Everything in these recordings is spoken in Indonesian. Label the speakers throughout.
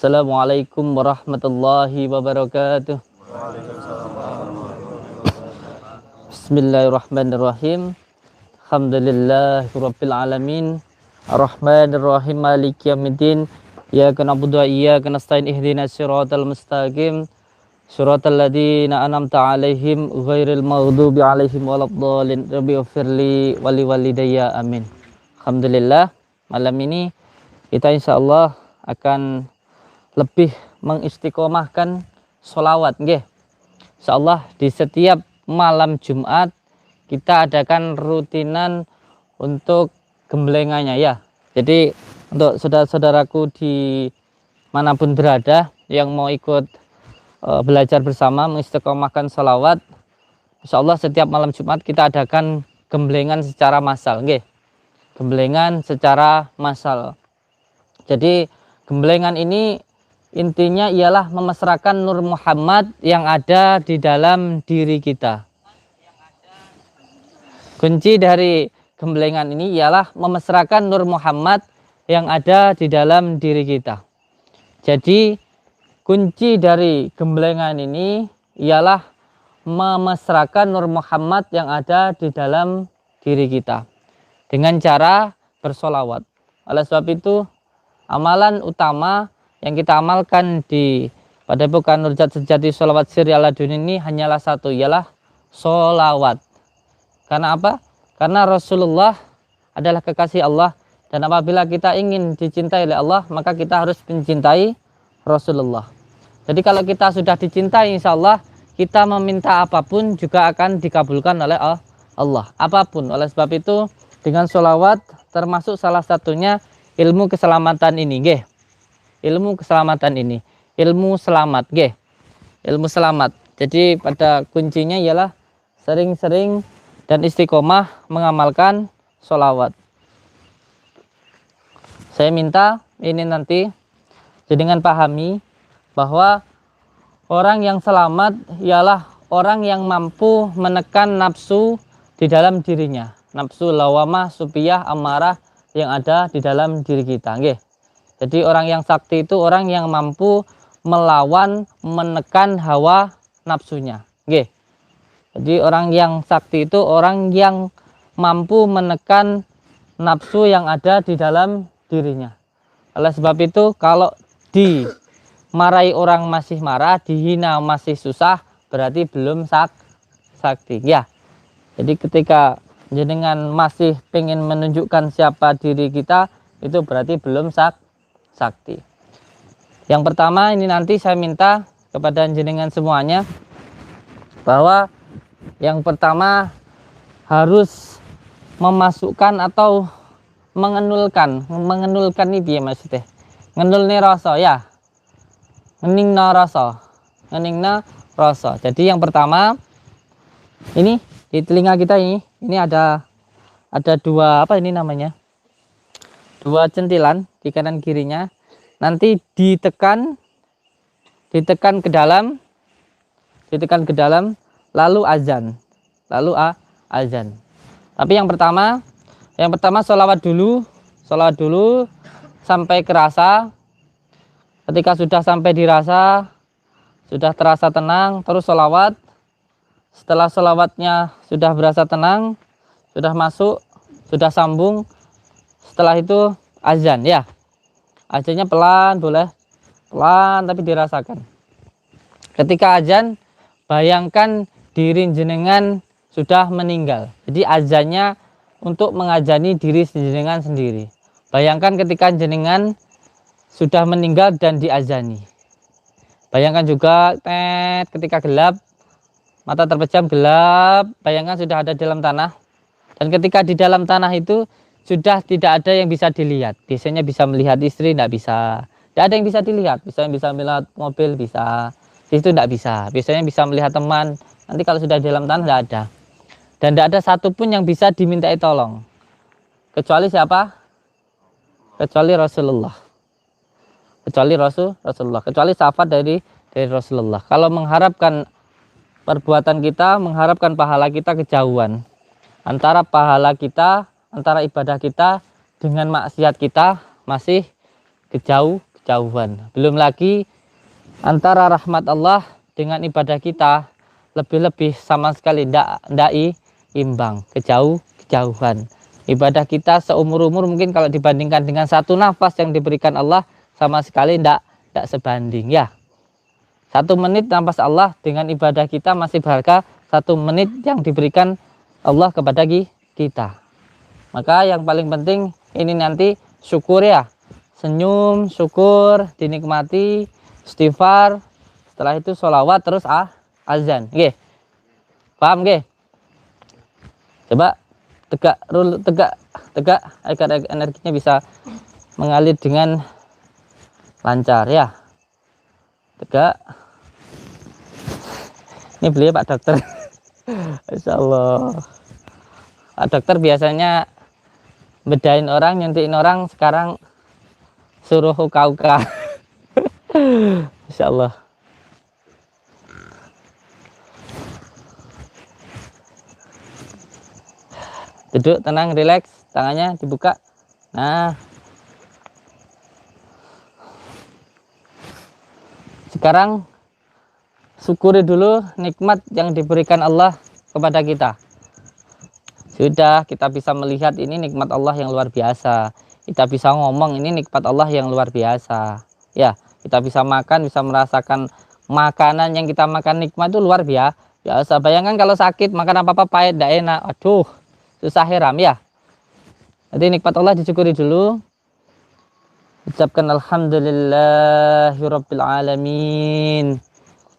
Speaker 1: Assalamualaikum warahmatullahi wabarakatuh. Bismillahirrahmanirrahim. Alhamdulillahirabbil alamin. Arrahmanirrahim maliki yaumiddin. Iyyaka na'budu wa iyyaka nasta'in ihdinas siratal mustaqim. Siratal ladzina an'amta 'alaihim ghairil maghdubi 'alaihim waladdallin. Rabbighfirli wa liwalidayya amin. Alhamdulillah, malam ini kita insyaallah akan lebih mengistiqomahkan sholawat nggih. Insyaallah di setiap malam Jumat kita adakan rutinan untuk gemblengannya ya. Jadi untuk saudara-saudaraku di manapun berada yang mau ikut belajar bersama mengistiqomahkan sholawat, insyaallah setiap malam Jumat kita adakan gemblengan secara massal nggih. Gemblengan secara massal. Jadi gemblengan ini intinya ialah memesrakan Nur Muhammad yang ada di dalam diri kita. Kunci dari gemblengan ini ialah memesrakan Nur Muhammad yang ada di dalam diri kita. Jadi kunci dari gemblengan ini ialah memesrakan Nur Muhammad yang ada di dalam diri kita dengan cara bersolawat. Oleh sebab itu amalan utama yang kita amalkan di Padepokan Nurjat Sejati Sholawat Sirri Aladun ini hanyalah satu, ialah sholawat. Karena apa? Karena Rasulullah adalah kekasih Allah, dan apabila kita ingin dicintai oleh Allah, maka kita harus mencintai Rasulullah. Jadi kalau kita sudah dicintai, insya Allah kita meminta apapun juga akan dikabulkan oleh Allah, apapun. Oleh sebab itu dengan sholawat termasuk salah satunya ilmu keselamatan ini nggih. Ilmu keselamatan ini, ilmu selamat nggih. Ilmu selamat. Jadi pada kuncinya ialah sering-sering dan istiqomah mengamalkan sholawat. Saya minta ini nanti jenengan pahami bahwa orang yang selamat ialah orang yang mampu menekan nafsu di dalam dirinya. Nafsu lawamah, supiyah, amarah yang ada di dalam diri kita nggih. Jadi orang yang sakti itu orang yang mampu melawan, menekan hawa nafsunya. Nggih. Jadi orang yang sakti itu orang yang mampu menekan nafsu yang ada di dalam dirinya. Oleh sebab itu kalau dimarahi orang masih marah, dihina masih susah, berarti belum sakti. Ya. Jadi ketika jenengan masih pengen menunjukkan siapa diri kita, itu berarti belum sakti. Yang pertama ini nanti saya minta kepada jenengan semuanya bahwa yang pertama harus memasukkan atau mengenulkan ini ya maksudnya ngenulne rasa ya, ngeningna rasa. Jadi yang pertama ini di telinga kita ini ada dua apa ini namanya, dua centilan di kanan kirinya, nanti ditekan ke dalam, lalu azan. Tapi yang pertama sholawat dulu sampai kerasa. Ketika sudah sampai dirasa, sudah terasa tenang, terus sholawat. Setelah sholawatnya sudah berasa tenang, sudah masuk, sudah sambung, setelah itu azan ya. Azannya pelan, boleh pelan tapi dirasakan. Ketika azan, bayangkan diri jenengan sudah meninggal. Jadi azannya untuk mengazani diri jenengan sendiri. Bayangkan ketika jenengan sudah meninggal dan diazani. Bayangkan juga ketika gelap, mata terpejam gelap, bayangkan sudah ada di dalam tanah. Dan ketika di dalam tanah itu sudah tidak ada yang bisa dilihat. Biasanya bisa melihat istri, tidak bisa. Tidak ada yang bisa dilihat. Bisa melihat mobil, bisa. Itu tidak bisa. Biasanya bisa melihat teman. Nanti kalau sudah di dalam tanah tidak ada. Dan tidak ada satupun yang bisa dimintai tolong. Kecuali siapa? Kecuali Rasulullah. Kecuali syafaat dari Rasulullah. Kalau mengharapkan perbuatan kita, mengharapkan pahala kita kejauhan. Antara pahala kita, antara ibadah kita dengan maksiat kita masih kejauhan. Belum lagi antara rahmat Allah dengan ibadah kita lebih-lebih sama sekali tidak imbang, kejauhan. Ibadah kita seumur-umur mungkin kalau dibandingkan dengan satu nafas yang diberikan Allah sama sekali tidak sebanding ya. 1 menit nafas Allah dengan ibadah kita masih berharga 1 menit yang diberikan Allah kepada kita. Maka yang paling penting ini nanti syukur ya, senyum, syukur, dinikmati, istighfar, setelah itu sholawat, terus azan. Oke, paham nggih? Coba tegak agar energinya bisa mengalir dengan lancar ya. Tegak. Ini beliau Pak Dokter. Insya Allah. Pak Dokter biasanya bedain orang, nyuntikin orang, sekarang suruh uka-uka. Insya Allah. Duduk tenang, rileks, tangannya dibuka. Nah, sekarang syukuri dulu nikmat yang diberikan Allah kepada kita. Sudah, kita bisa melihat ini nikmat Allah yang luar biasa. Kita bisa ngomong ini nikmat Allah yang luar biasa. Ya, kita bisa makan, bisa merasakan makanan yang kita makan nikmat itu luar biasa. Bayangkan kalau sakit makan apa-apa pahit, tidak enak. Aduh, susah heram ya. Jadi nikmat Allah disyukuri dulu. Ucapkan alhamdulillahirabbil alamin.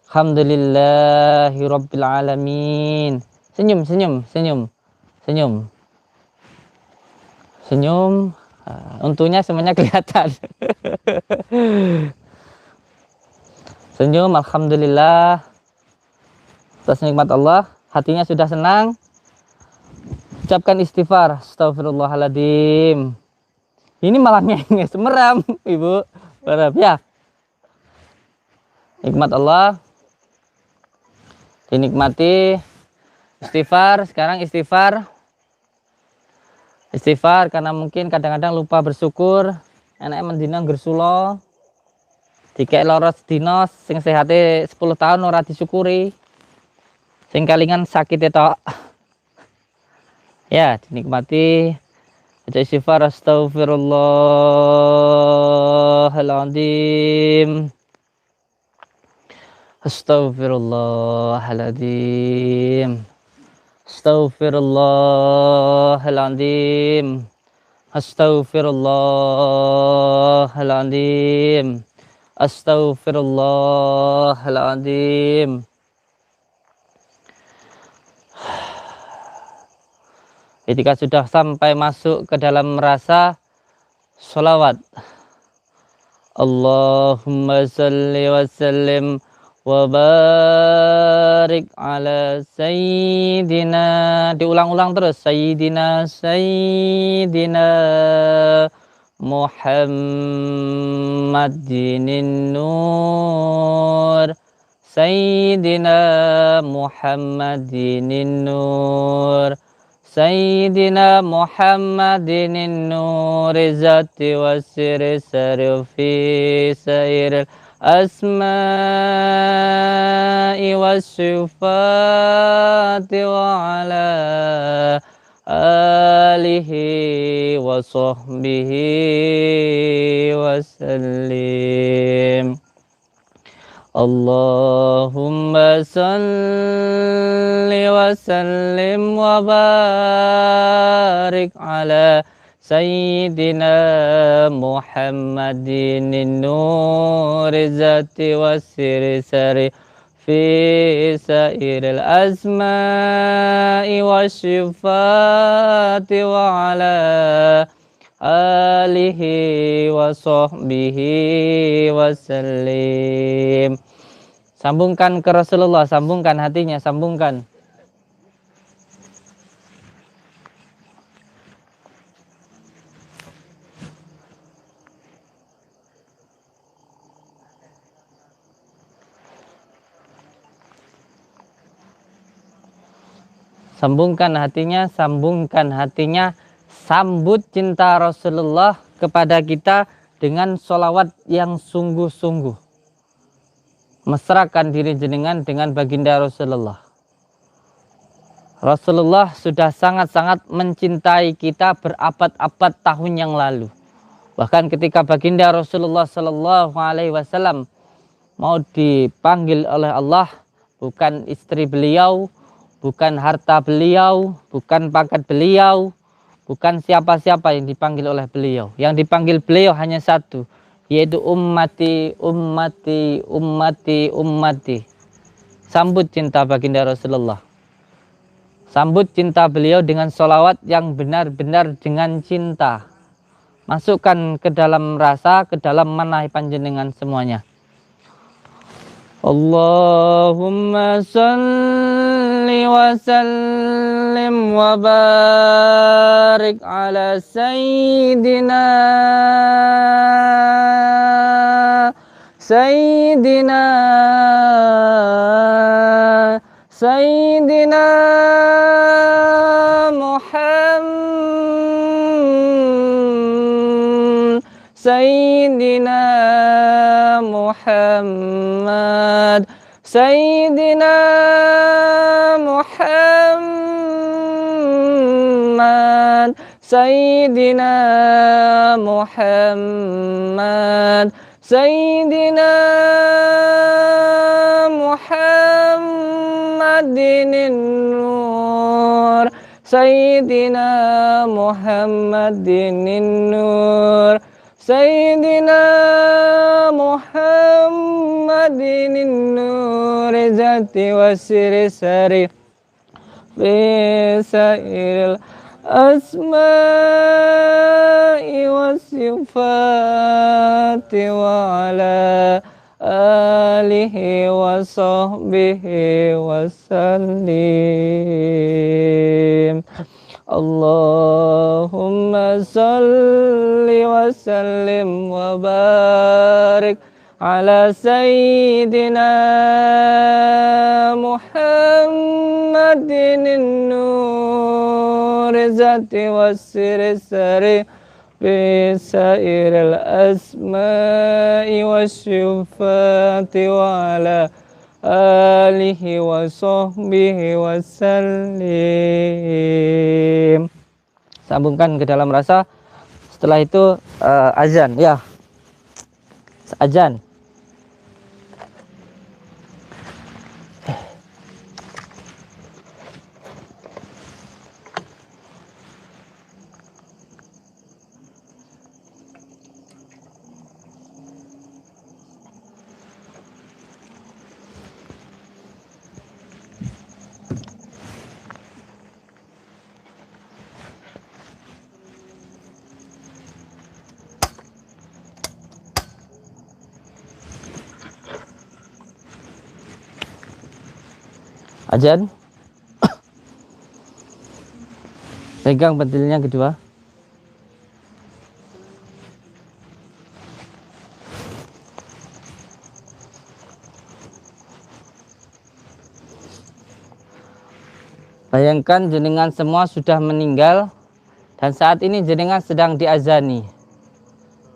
Speaker 1: Alhamdulillahirabbil alamin. Senyum. Untungnya semuanya kelihatan. Senyum, alhamdulillah atas nikmat Allah. Hatinya sudah senang. Ucapkan istighfar, astagfirullahaladzim. Ini malah ngenges, meram, Ibu. Meram ya. Nikmat Allah dinikmati. Istighfar, sekarang istighfar karena mungkin kadang-kadang lupa bersyukur. Enaknya mendina gersulo dikek loros dinos sing sehate 10 tahun ora disyukuri, sing kalingan sakit itu ya dinikmati. Baca istighfar, astagfirullahaladzim, astagfirullahaladzim, astagfirullahaladzim, astagfirullahaladzim, astagfirullahaladzim. Ketika sudah sampai masuk ke dalam rasa sholawat, Allahumma salli wa sallim wa barik ala sayyidina, diulang-ulang terus, sayyidina Muhammadinin nur, sayyidina Muhammadinin nur, sayyidina Muhammadinin nur, zati wa siri fi sairil asma'i wa sifati wa ala alihi wa sahbihi wa sallim. Allahumma salli wa sallim wa barik ala sayyidina Muhammadinin nur, zati wa siri fi sairil asma'i wa sifati wa ala alihi wa sahbihi wa sallim. Sambungkan ke Rasulullah, sambungkan hatinya, sambungkan. Sambungkan hatinya, sambungkan hatinya. Sambut cinta Rasulullah kepada kita dengan sholawat yang sungguh-sungguh. Mesrakan diri jenengan dengan baginda Rasulullah. Rasulullah sudah sangat-sangat mencintai kita berabad-abad tahun yang lalu. Bahkan ketika baginda Rasulullah Sallallahu Alaihi Wasallam mau dipanggil oleh Allah, bukan istri beliau, bukan harta beliau, bukan pangkat beliau, bukan siapa-siapa yang dipanggil oleh beliau. Yang dipanggil beliau hanya satu, yaitu ummati, ummati, ummati, ummati. Sambut cinta baginda Rasulullah. Sambut cinta beliau dengan sholawat yang benar-benar dengan cinta. Masukkan ke dalam rasa, ke dalam manah panjenengan semuanya. Allahumma salli wa sallim wa barik ala sayyidina Muhammad Sayyidina Muhammad Sayyidina Muhammad Sayyidina Muhammadin nur Sayyidina Muhammadin nur Sayyidina Muhammadin nur zati wasiri sari bisairil asma'i wasifati wa ala alihi wa sahbihi wa sallim. Allahumma salli wa sallim wa barik ala sayyidina Muhammadin nur zati wasiri sari bisairil asma'i wasyufati wa ala alihi wa sahbihi wa sallim. Sambungkan ke dalam rasa. Setelah itu azan ya. Azan. Azan. Pegang pentilnya kedua. Bayangkan jenengan semua sudah meninggal dan saat ini jenengan sedang diazani.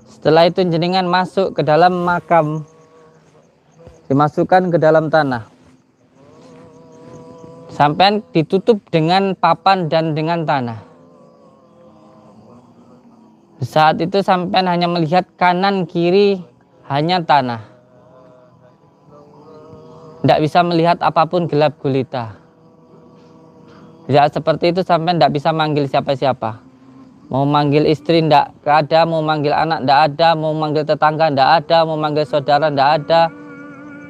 Speaker 1: Setelah itu jenengan masuk ke dalam makam, dimasukkan ke dalam tanah. Sampai ditutup dengan papan dan dengan tanah. Saat itu sampai hanya melihat kanan kiri hanya tanah. Tidak bisa melihat apapun, gelap gulita. Saat seperti itu sampai tidak bisa manggil siapa-siapa. Mau manggil istri tidak ada, mau manggil anak tidak ada, mau manggil tetangga tidak ada, mau manggil saudara tidak ada.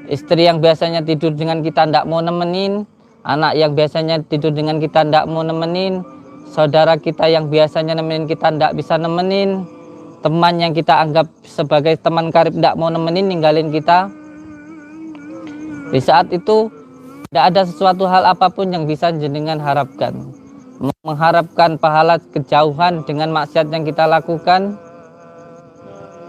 Speaker 1: Istri yang biasanya tidur dengan kita tidak mau nemenin. Anak yang biasanya tidur dengan kita tidak mau nemenin. Saudara kita yang biasanya nemenin kita tidak bisa nemenin. Teman yang kita anggap sebagai teman karib tidak mau nemenin, ninggalin kita. Di saat itu tidak ada sesuatu hal apapun yang bisa jenengan harapkan. Mengharapkan pahala kejauhan dengan maksiat yang kita lakukan.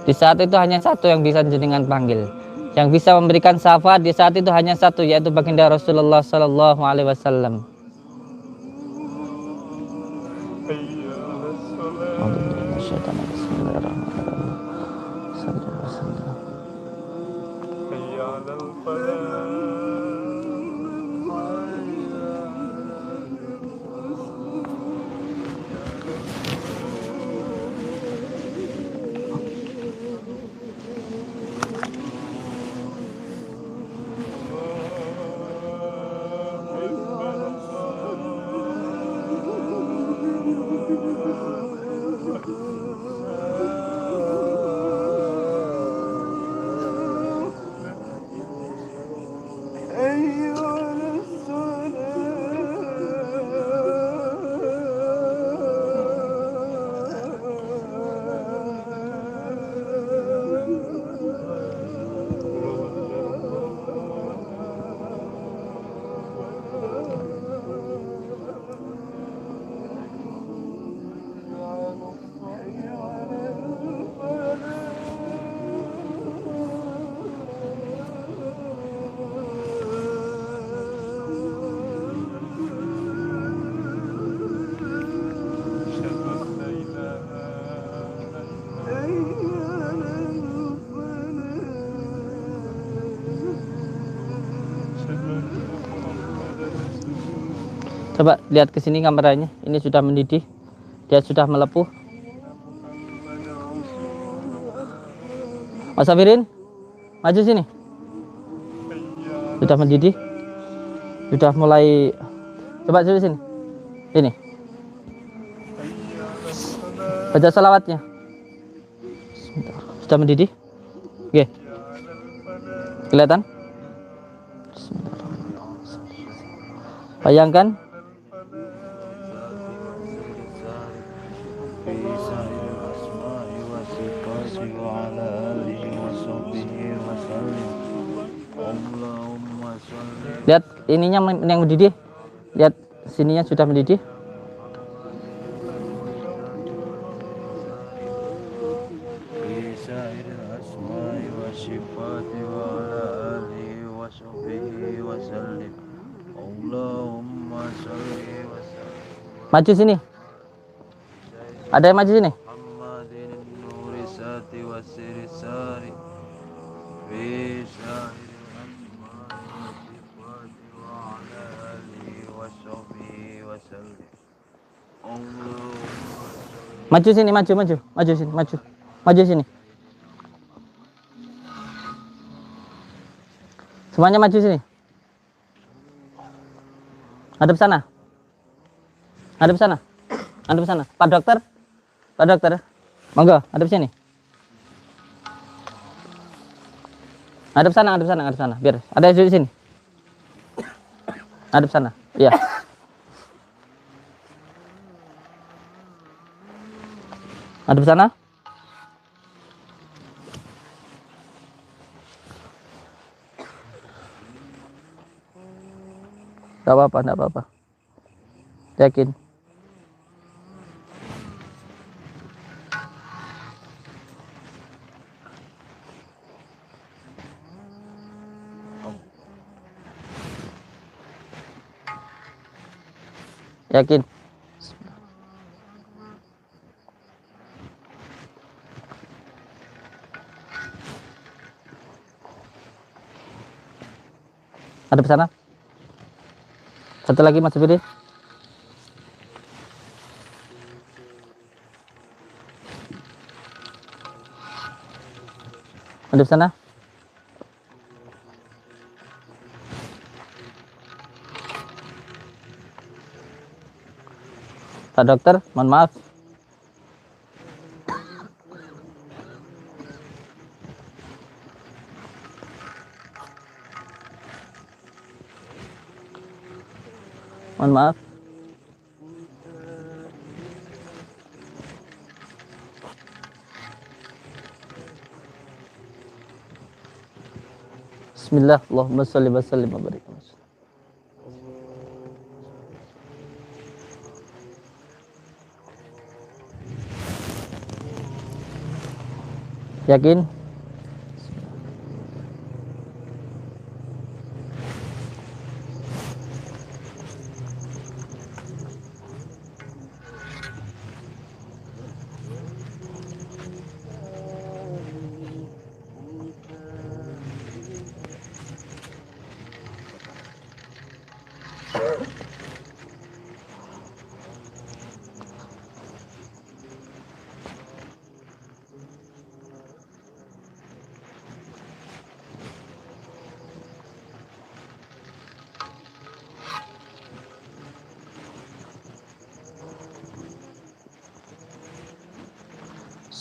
Speaker 1: Di saat itu hanya satu yang bisa jenengan panggil. Yang bisa memberikan syafaat di saat itu hanya satu, yaitu baginda Rasulullah Sallallahu Alaihi Wasallam. Coba lihat ke sini kameranya, ini sudah mendidih, dia sudah melepuh. Mas Safirin, maju sini. Sudah mendidih, sudah mulai. Coba dulu sini, ini. Baca salawatnya. Sudah mendidih. Oke, kelihatan? Bayangkan lihat ininya yang mendidih, lihat sininya sudah mendidih. Maju sini, ada yang maju sini. Maju sini, maju sini, maju sini. Semuanya maju sini. Hadap sana. Hadap sana. Hadap sana. Pak dokter. Monggo, hadap sini. Hadap sana. Biar ada di sini. Hadap sana. Iya. Hadap sana. Enggak apa-apa. Yakin. Yakin. Ada sana. Satu lagi Mas Budi. Ada sana. Pak dokter, mohon maaf. Mohon maaf. Bismillah, Allahumma sholli wa sallim wa barik. Yakin?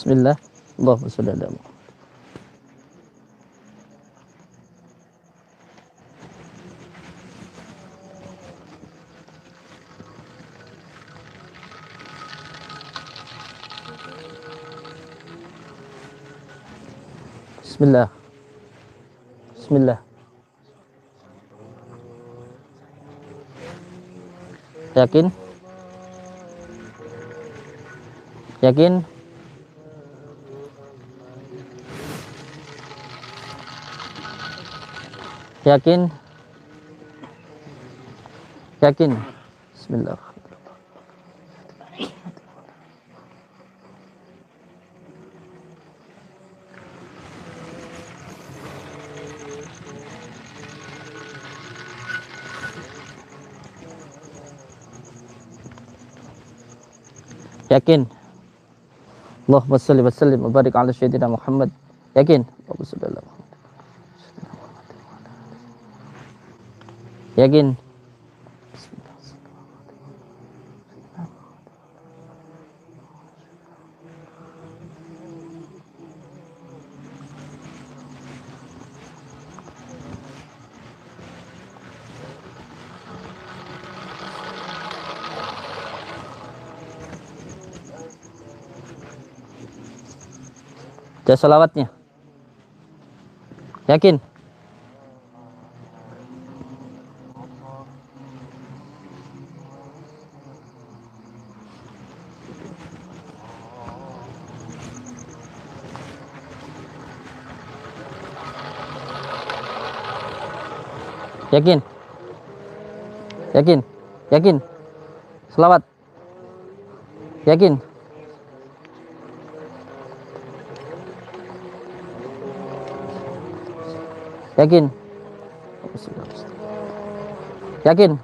Speaker 1: Bismillah, Allahumma sholli ala Muhammad. Bismillah. Bismillah. Yakin? Yakin? Yakin? Yakin? Bismillah. Yakin? Allahumma shalli wa sallim wa barik ala sayyidina Muhammad. Yakin? Allahumma shalli ala Muhammad. Yakin? Baca salawatnya. Yakin? Yakin? Yakin? Yakin? Selawat. Yakin? Yakin? Yakin?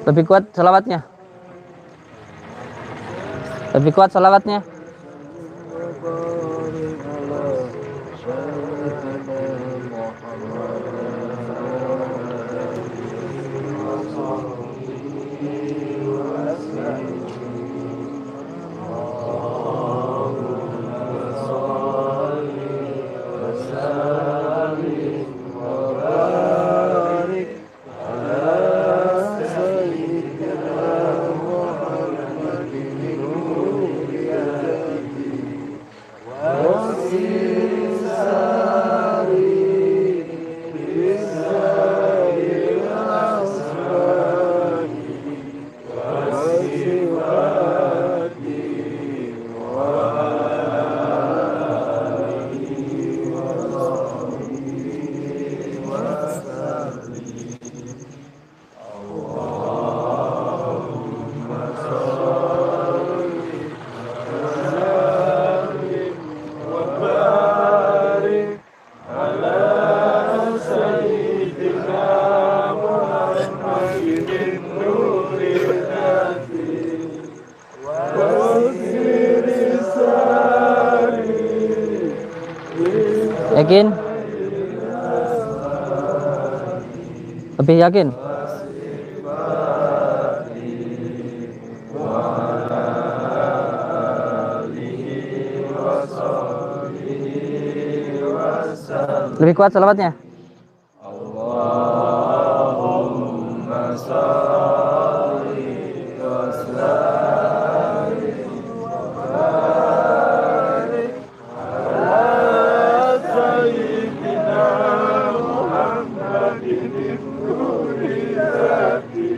Speaker 1: Lebih kuat salawatnya. Lebih kuat salawatnya. Yakin? Lebih yakin? Lebih kuat salawatnya. Allahumma shalli wa sallim wa barik ala sayyidina Muhammadin nuri dzati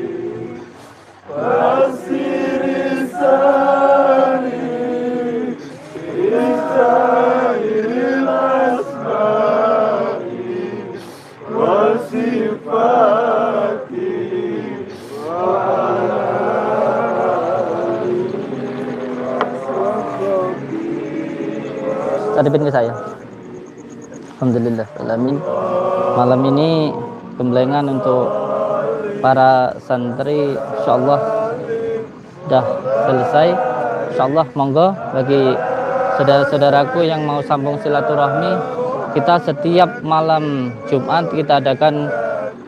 Speaker 1: wa sirri sari bisairil asma'i wa sifati wa Adipin ke saya. Alhamdulillah alamin. Malam ini gemblengan untuk para santri insyaallah sudah selesai. Insyaallah monggo bagi saudara-saudaraku yang mau sambung silaturahmi, kita setiap malam Jumat kita adakan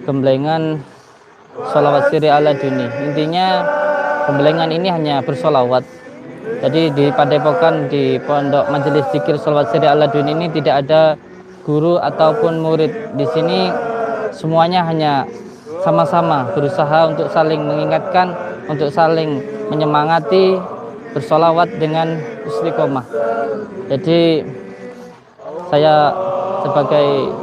Speaker 1: gemblengan sholawat sirri ala duni. Intinya gemblengan ini hanya bersolawat. Jadi di Padepokan di Pondok Majelis Zikir Sholawat Sirri ala duni ini tidak ada guru ataupun murid. Di sini semuanya hanya sama-sama berusaha untuk saling mengingatkan, untuk saling menyemangati bersolawat dengan istiqomah. Jadi saya sebagai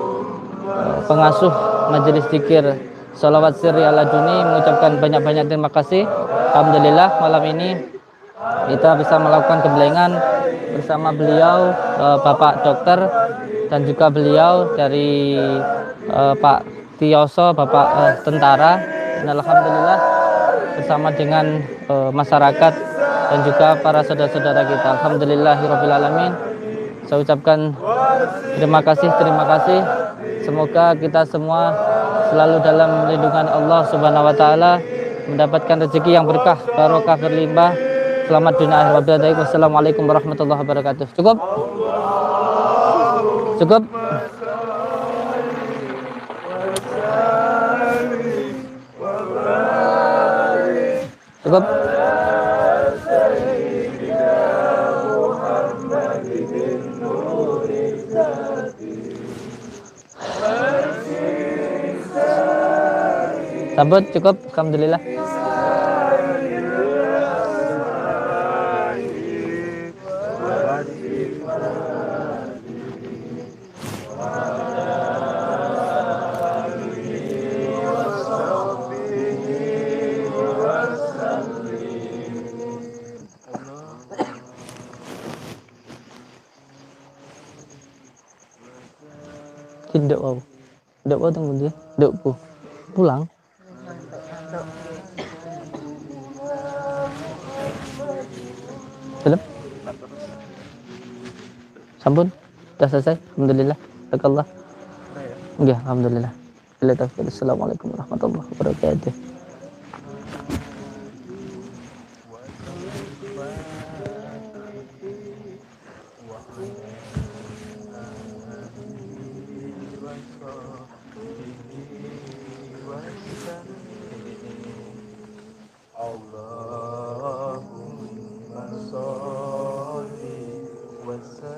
Speaker 1: pengasuh Majelis Zikir Sholawat Sirri ala duni mengucapkan banyak-banyak terima kasih. Alhamdulillah malam ini kita bisa melakukan gemblengan bersama beliau, Bapak Dokter, dan juga beliau dari Pak Tioso, Bapak tentara. Dan alhamdulillah bersama dengan masyarakat dan juga para saudara-saudara kita. Alhamdulillahirabbil alamin. Saya ucapkan terima kasih. Semoga kita semua selalu dalam lindungan Allah Subhanahu wa taala, mendapatkan rezeki yang berkah, barokah, berlimpah. Selamat dunia akhir. Wabillahi. Wassalamualaikum warahmatullahi wabarakatuh. Cukup? Cukup? Cukup? Sambut, cukup, alhamdulillah. Tidak wow, tidak wow tunggu dia, tidak pulang. Belum? Sampun? Sudah selesai? Alhamdulillah. Barakallah. Ya, alhamdulillah. Assalamualaikum warahmatullahi wabarakatuh.
Speaker 2: Allahumma sholli wa sallim